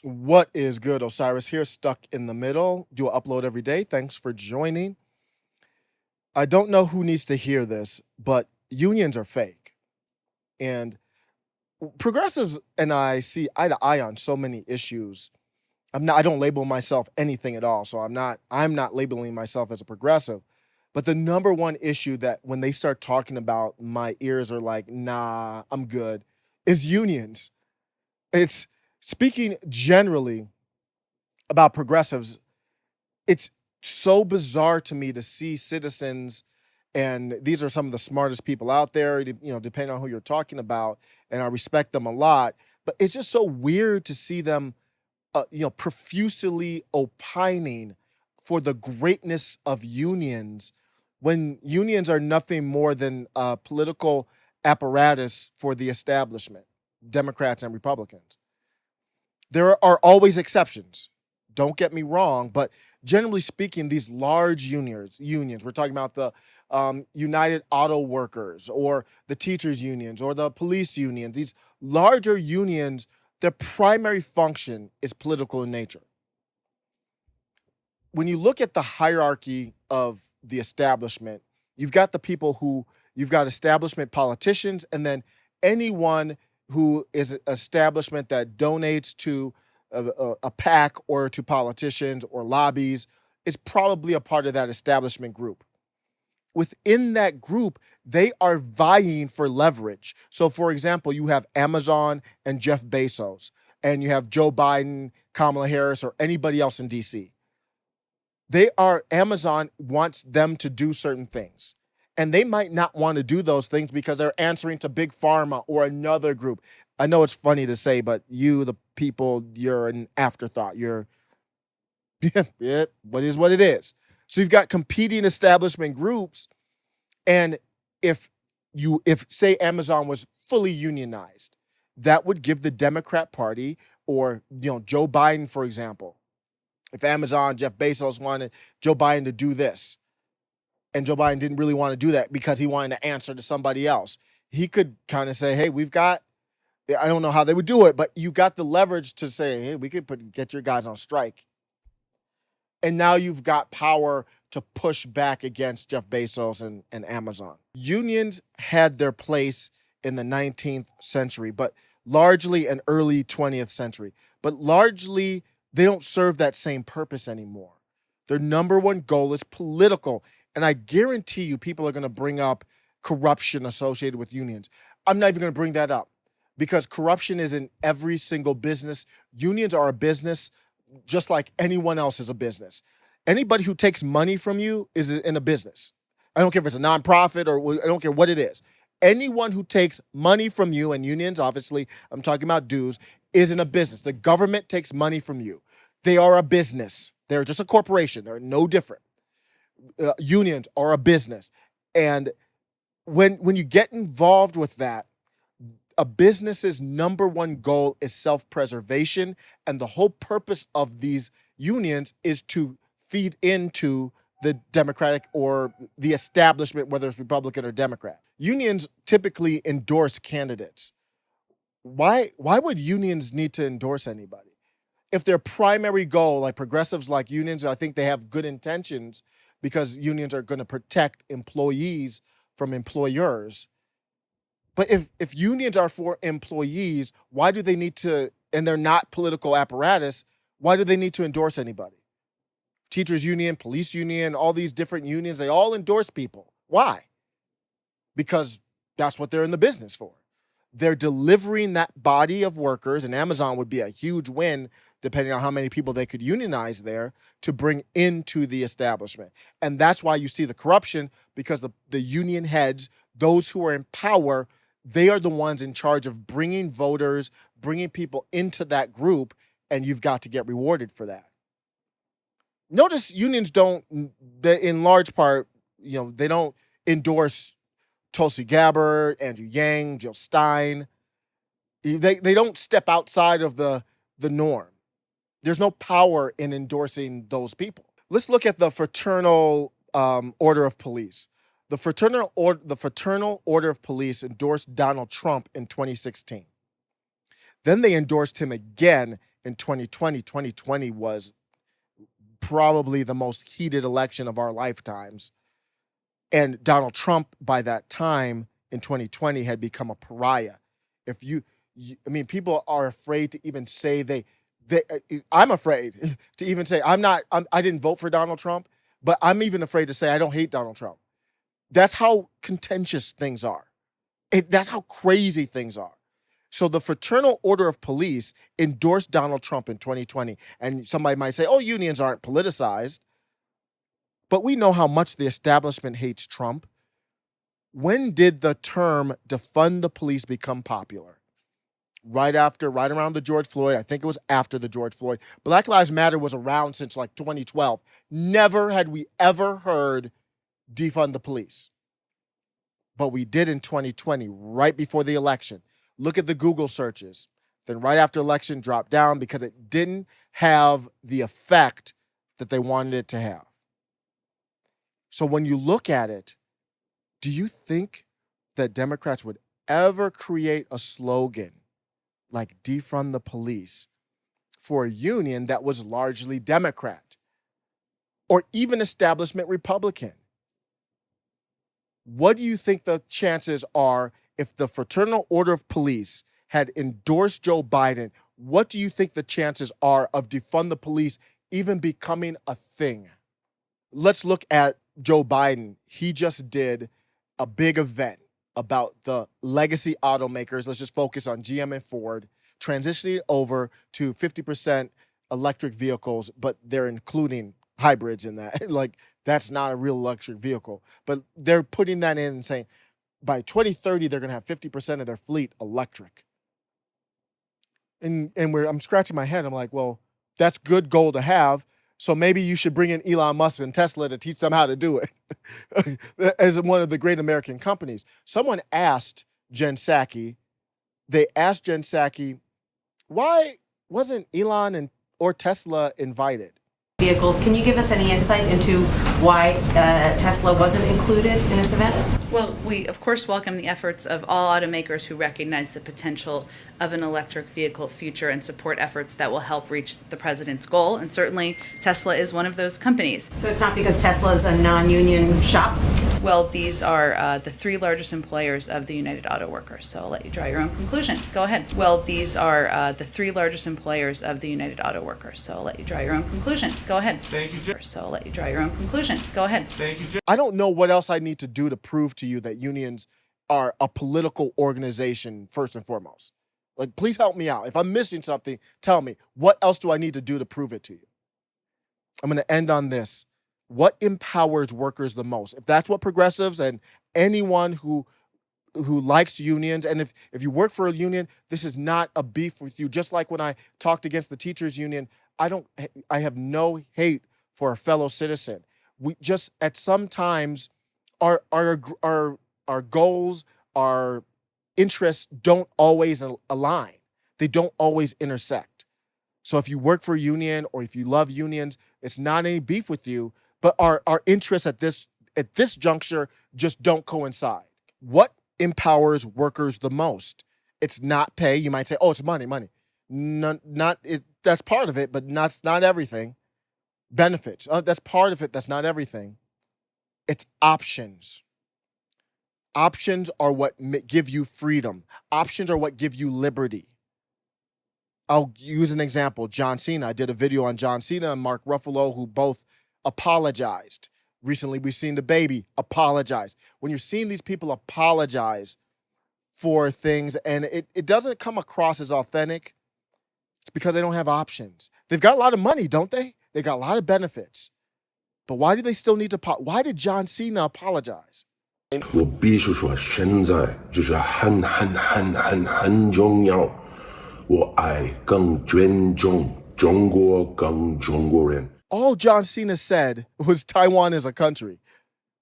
What is good, Osiris here, stuck in the middle. Do an upload every day. Thanks for joining. I don't know who needs to hear this, but unions are fake. And progressives and I see eye to eye on so many issues. I don't label myself anything at all. So I'm not labeling myself as a progressive. But the number one issue that when they start talking about, my ears are like, nah, I'm good, is unions. It's speaking generally about progressives. It's so bizarre to me to see citizens, and these are some of the smartest people out there, depending on who you're talking about, and I respect them a lot, but it's just so weird to see them profusely opining for the greatness of unions when unions are nothing more than a political apparatus for the establishment, Democrats and Republicans. There are always exceptions. Don't get me wrong, but generally speaking, these large unions, we're talking about the United Auto Workers or the teachers unions or the police unions, these larger unions, their primary function is political in nature. When you look at the hierarchy of the establishment, you've got the people who you've got establishment politicians, and then anyone who is an establishment that donates to a PAC or to politicians or lobbies is probably a part of that establishment group. Within that group, they are vying for leverage. So, for example, you have Amazon and Jeff Bezos, and you have Joe Biden, Kamala Harris, or anybody else in DC. Amazon wants them to do certain things. And they might not want to do those things because they're answering to Big Pharma or another group. I know it's funny to say, but you, the people, you're an afterthought. You're, yeah, what is what it is. So you've got competing establishment groups. And if say Amazon was fully unionized, that would give the Democrat Party or, Joe Biden, for example, if Amazon, Jeff Bezos wanted Joe Biden to do this, and Joe Biden didn't really want to do that because he wanted to answer to somebody else, he could kind of say, hey, I don't know how they would do it, but you got the leverage to say, hey, we could get your guys on strike. And now you've got power to push back against Jeff Bezos and Amazon. Unions had their place in the 19th century, but largely in early 20th century, but largely they don't serve that same purpose anymore. Their number one goal is political. And I guarantee you people are going to bring up corruption associated with unions. I'm not even going to bring that up because corruption is in every single business. Unions are a business just like anyone else is a business. Anybody who takes money from you is in a business. I don't care if it's a nonprofit or I don't care what it is. Anyone who takes money from you, and unions, obviously, I'm talking about dues, is in a business. The government takes money from you. They are a business. They're just a corporation. They're no different. Unions are a business. And when you get involved with that, a business's number one goal is self-preservation. And the whole purpose of these unions is to feed into the Democratic or the establishment, whether it's Republican or Democrat. Unions typically endorse candidates. Why would unions need to endorse anybody? If their primary goal, like progressives like unions, I think they have good intentions because unions are going to protect employees from employers. But if unions are for employees, why do they need to, and they're not political apparatus, why do they need to endorse anybody? Teachers union, police union, all these different unions, they all endorse people. Why? Because that's what they're in the business for. They're delivering that body of workers, and Amazon would be a huge win depending on how many people they could unionize there to bring into the establishment. And that's why you see the corruption, because the union heads, those who are in power, they are the ones in charge of bringing voters, bringing people into that group, and you've got to get rewarded for that. Notice unions don't, in large part, they don't endorse Tulsi Gabbard, Andrew Yang, Jill Stein. They don't step outside of the norm. There's no power in endorsing those people. Let's look at the Fraternal Order of Police. The Fraternal Order of Police endorsed Donald Trump in 2016. Then they endorsed him again in 2020. 2020 was probably the most heated election of our lifetimes. And Donald Trump, by that time in 2020, had become a pariah. If I mean, people are afraid to even say I'm afraid to even say I didn't vote for Donald Trump, but I'm even afraid to say I don't hate Donald Trump. That's how contentious things are. That's how crazy things are. So the Fraternal Order of Police endorsed Donald Trump in 2020. And somebody might say, oh, unions aren't politicized. But we know how much the establishment hates Trump. When did the term defund the police become popular? Right around the George Floyd. I think it was after the George Floyd. Black Lives Matter was around since like 2012. Never had we ever heard defund the police. But we did in 2020, right before the election. Look at the Google searches. Then right after election, dropped down because it didn't have the effect that they wanted it to have. So when you look at it, do you think that Democrats would ever create a slogan like defund the police for a union that was largely Democrat or even establishment Republican? What do you think the chances are if the Fraternal Order of Police had endorsed Joe Biden? What do you think the chances are of defund the police even becoming a thing? Let's look at Joe Biden. He just did a big event about the legacy automakers. Let's just focus on GM and Ford, transitioning over to 50% electric vehicles, but they're including hybrids in that. Like, that's not a real electric vehicle. But they're putting that in and saying by 2030, they're going to have 50% of their fleet electric. And I'm scratching my head. I'm like, well, that's good goal to have. So maybe you should bring in Elon Musk and Tesla to teach them how to do it as one of the great American companies. Someone asked Jen Psaki, why wasn't Elon or Tesla invited? Vehicles. Can you give us any insight into why Tesla wasn't included in this event? Well, we of course welcome the efforts of all automakers who recognize the potential of an electric vehicle future and support efforts that will help reach the president's goal. And certainly Tesla is one of those companies. So it's not because Tesla is a non-union shop? Well, these are the three largest employers of the United Auto Workers. So I'll let you draw your own conclusion. Go ahead. Well, these are the three largest employers of the United Auto Workers. So I'll let you draw your own conclusion. Go ahead. Thank you, Jim. So I'll let you draw your own conclusion. Go ahead. Thank you, Jim. I don't know what else I need to do to prove to you that unions are a political organization first and foremost. Like, please help me out. If I'm missing something, tell me. What else do I need to do to prove it to you? I'm going to end on this. What empowers workers the most? If that's what progressives and anyone who likes unions, and if you work for a union, this is not a beef with you. Just like when I talked against the teachers union, I have no hate for a fellow citizen. We just, at some times, our goals, our interests don't always align. They don't always intersect. So if you work for a union or if you love unions, it's not any beef with you, but our interests at this juncture just don't coincide. What empowers workers the most? It's not pay. You might say, oh, it's money. Not it. That's part of it, but not everything. Benefits. That's part of it. That's not everything. It's options. Options are what give you freedom. Options are what give you liberty. I'll use an example. John Cena. I did a video on John Cena and Mark Ruffalo, who both apologized. Recently, we've seen the baby apologize. When you're seeing these people apologize for things and it doesn't come across as authentic, it's because they don't have options. They've got a lot of money, don't they? They got a lot of benefits. But why do they still need to why did John Cena apologize? 我必须说，现在就是很重要。我爱更尊重中国，更中国人。 All John Cena said was Taiwan is a country.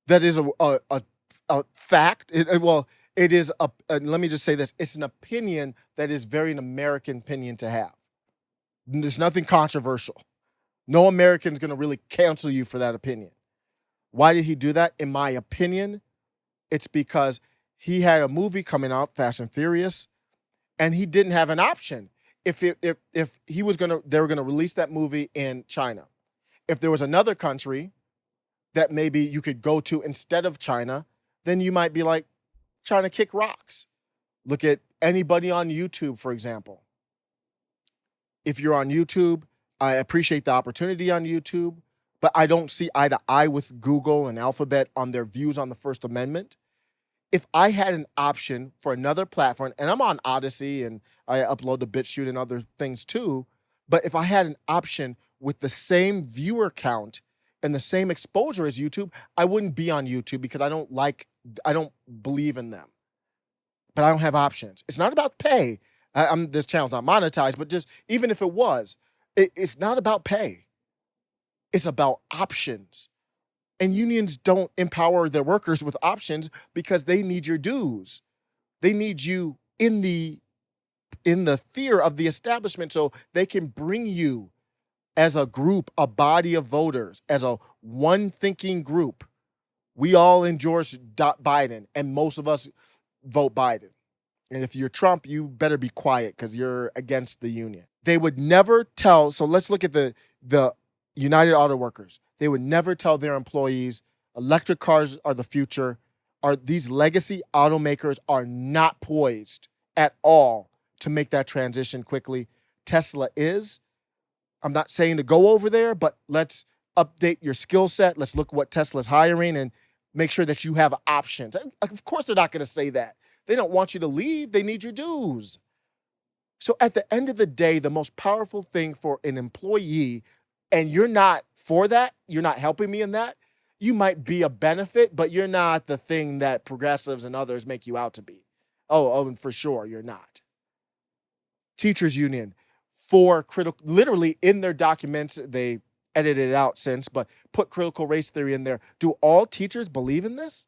That is a fact. It is let me just say this. It's an opinion that is very an American opinion to have. There's nothing controversial. No American's going to really cancel you for that opinion. Why did he do that? In my opinion, it's because he had a movie coming out, Fast and Furious, and he didn't have an option. if he was they were gonna release that movie in China. If there was another country that maybe you could go to instead of China, then you might be like, China kick rocks. Look at anybody on YouTube, for example. If you're on YouTube, I appreciate the opportunity on YouTube, but I don't see eye to eye with Google and Alphabet on their views on the First Amendment. If I had an option for another platform, and I'm on Odyssey and I upload to BitChute and other things too, but if I had an option with the same viewer count and the same exposure as YouTube, I wouldn't be on YouTube because I don't believe in them. But I don't have options. It's not about pay. This channel's not monetized, but just even if it was, it's not about pay. It's about options. And unions don't empower their workers with options because they need your dues. They need you in the fear of the establishment so they can bring you as a group, a body of voters, as a one thinking group. We all endorse Biden, and most of us vote Biden. And if you're Trump, you better be quiet because you're against the union. They would never tell, so let's look at the United Auto Workers. They would never tell their employees, electric cars are the future. These legacy automakers are not poised at all to make that transition quickly. Tesla is. I'm not saying to go over there, but let's update your skill set. Let's look what Tesla's hiring and make sure that you have options. Of course, they're not going to say that. They don't want you to leave. They need your dues. So at the end of the day, the most powerful thing for an employee, and you're not for that, you're not helping me in that, you might be a benefit, but you're not the thing that progressives and others make you out to be. Oh, and for sure, you're not. Teachers Union, literally in their documents, they edited it out since, but put critical race theory in there. Do all teachers believe in this?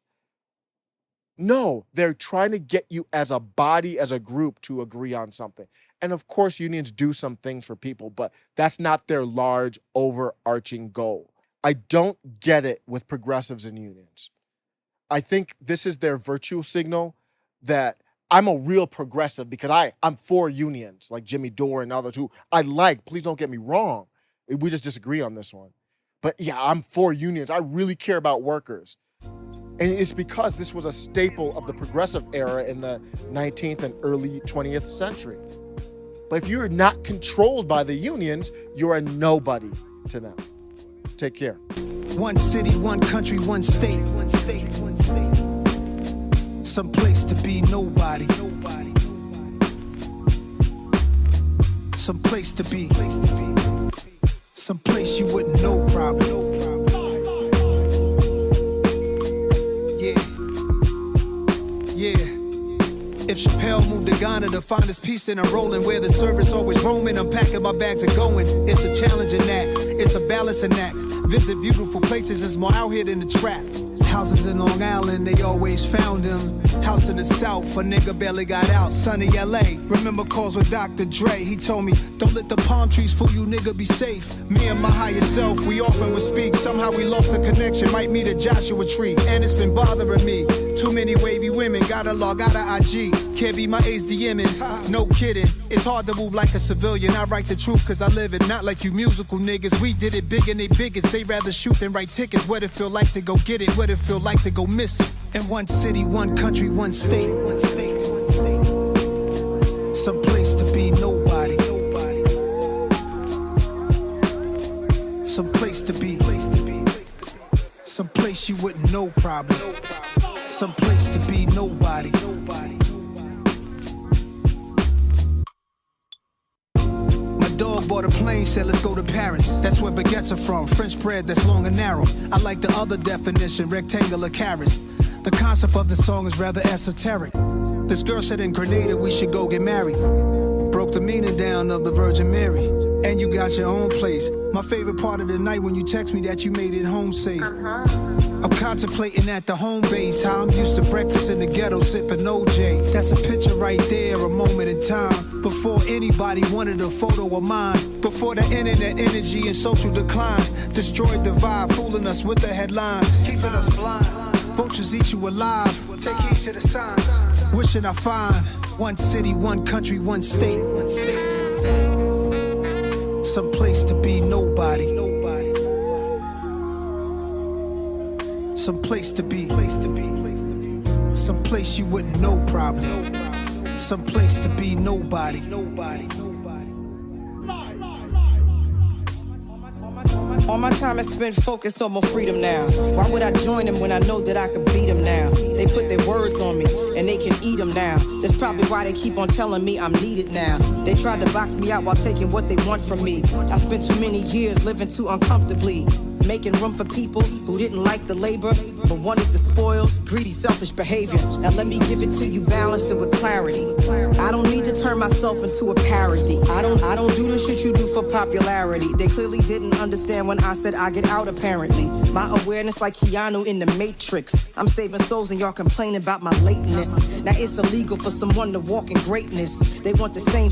No, they're trying to get you as a body, as a group to agree on something. And of course, unions do some things for people, but that's not their large overarching goal. I don't get it with progressives and unions. I think this is their virtue signal that I'm a real progressive because I'm for unions, like Jimmy Dore and others who I like. Please don't get me wrong. We just disagree on this one. But yeah, I'm for unions. I really care about workers. And it's because this was a staple of the progressive era in the 19th and early 20th century. But if you're not controlled by the unions, you're a nobody to them. Take care. One city, one country, one state. Some place to be nobody. Some place to be. Some place you wouldn't know probably. If Chappelle moved to Ghana to find his peace in a rolling where the service always roaming, I'm packing my bags and going. It's a challenging act, it's a balancing act. Visit beautiful places, it's more out here than the trap. Houses in Long Island, they always found him. House in the South, a nigga barely got out. Sunny LA, remember calls with Dr. Dre. He told me, don't let the palm trees fool you, nigga, be safe. Me and my higher self, we often would speak. Somehow we lost the connection, might meet a Joshua tree. And it's been bothering me. Too many wavy women, gotta log out of IG. Can't be my ace DMing, no kidding. It's hard to move like a civilian. I write the truth cause I live it, not like you musical niggas. We did it big and they bigots. They rather shoot than write tickets. What it feel like to go get it, what it feel like to go miss it. In one city, one country, one state. Some place to be nobody. Some place to be. Some place you wouldn't know probably. Some place to be nobody. My dog bought a plane, said let's go to Paris. That's where baguettes are from, French bread that's long and narrow. I like the other definition, rectangular carrots. The concept of the song is rather esoteric. This girl said in Grenada we should go get married. Broke the meaning down of the Virgin Mary. And you got your own place. My favorite part of the night when you text me that you made it home safe. I'm contemplating at the home base how I'm used to breakfast in the ghetto sipping OJ. That's a picture right there, a moment in time. Before anybody wanted a photo of mine. Before the internet energy and social decline destroyed the vibe, fooling us with the headlines, keeping us blind. Vultures eat you alive. Take heed to the signs. Wishing I find one city, one country, one state. Some place to be nobody. Some place to be. Some place you wouldn't know probably. Some place to be nobody. All my time is spent focused on my freedom now. Why would I join them when I know that I can beat them now? They put their words on me and they can eat them now. That's probably why they keep on telling me I'm needed now. They tried to box me out while taking what they want from me. I spent too many years living too uncomfortably, making room for people who didn't like the labor but wanted the spoils, greedy, selfish behavior. Now let me give it to you balanced and with clarity. I don't need to turn myself into a parody. I don't do the shit you do for popularity. They clearly didn't understand when I said I get out apparently. My awareness like Keanu in the Matrix. I'm saving souls and y'all complaining about my lateness. Now it's illegal for someone to walk in greatness. They want the same,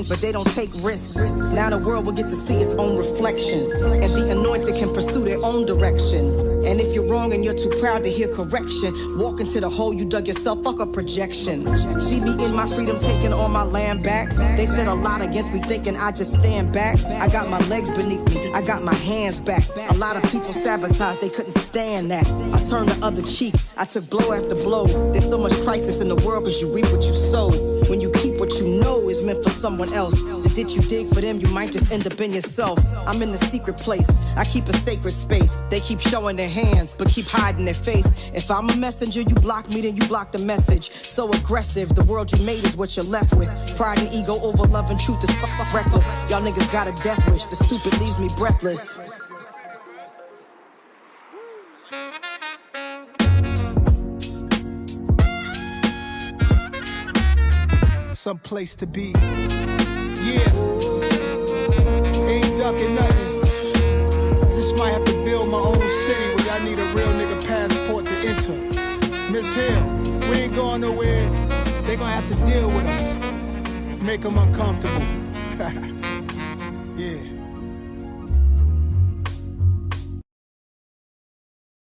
but they don't take risks. Now the world will get to see its own reflection, and the anointed can pursue their own direction. And if you're wrong and you're too proud to hear correction, walk into the hole you dug yourself, fuck a projection. See me in my freedom taking all my land back. They said a lot against me thinking I just stand back. I got my legs beneath me, I got my hands back. A lot of people sabotaged, they couldn't stand that. I turned the other cheek, I took blow after blow. There's so much crisis in the world cause you reap what you sow. When you keep what you know is meant for someone else, the ditch you dig for them, you might just end up in yourself. I'm in the secret place, I keep a sacred space. They keep showing their hands, but keep hiding their face. If I'm a messenger, you block me, then you block the message. So aggressive, the world you made is what you're left with. Pride and ego over love and truth is fuck reckless. Y'all niggas got a death wish, the stupid leaves me breathless. Some place to be. Yeah. Ain't ducking nothing. Just might have to build my own city where I need a real nigga passport to enter. Miss Hill, we ain't going nowhere. They gonna have to deal with us. Make them uncomfortable. Yeah.